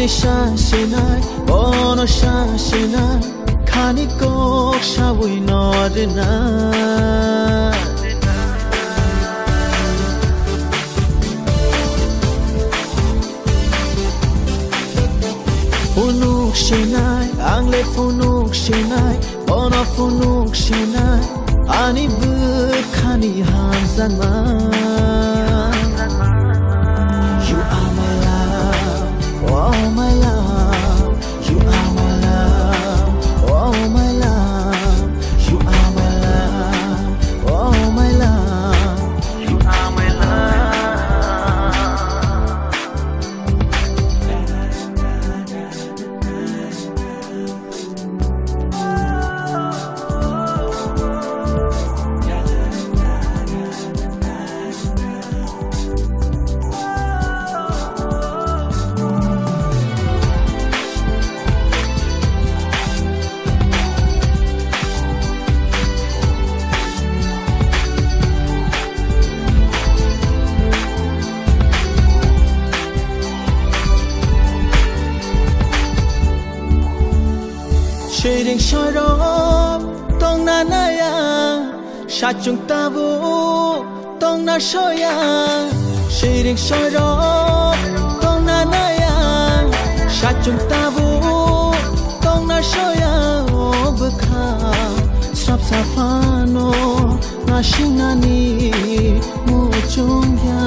Shinai, Bono Shinai, Kaniko Shawi Nordina. Funuk Shinai, Angle Funuk Shinai, Bono Funuk Shinai, Ani Bukani Hanzanma. You are my love, oh my love. You are my love, oh my love. You are my love, oh my love. You are my Shading sharop tong na naya shachung tabu tong na shoya Shading sharop tong na naya shachung tabu tong na shoya obkha sap safano na shinani mo chung ya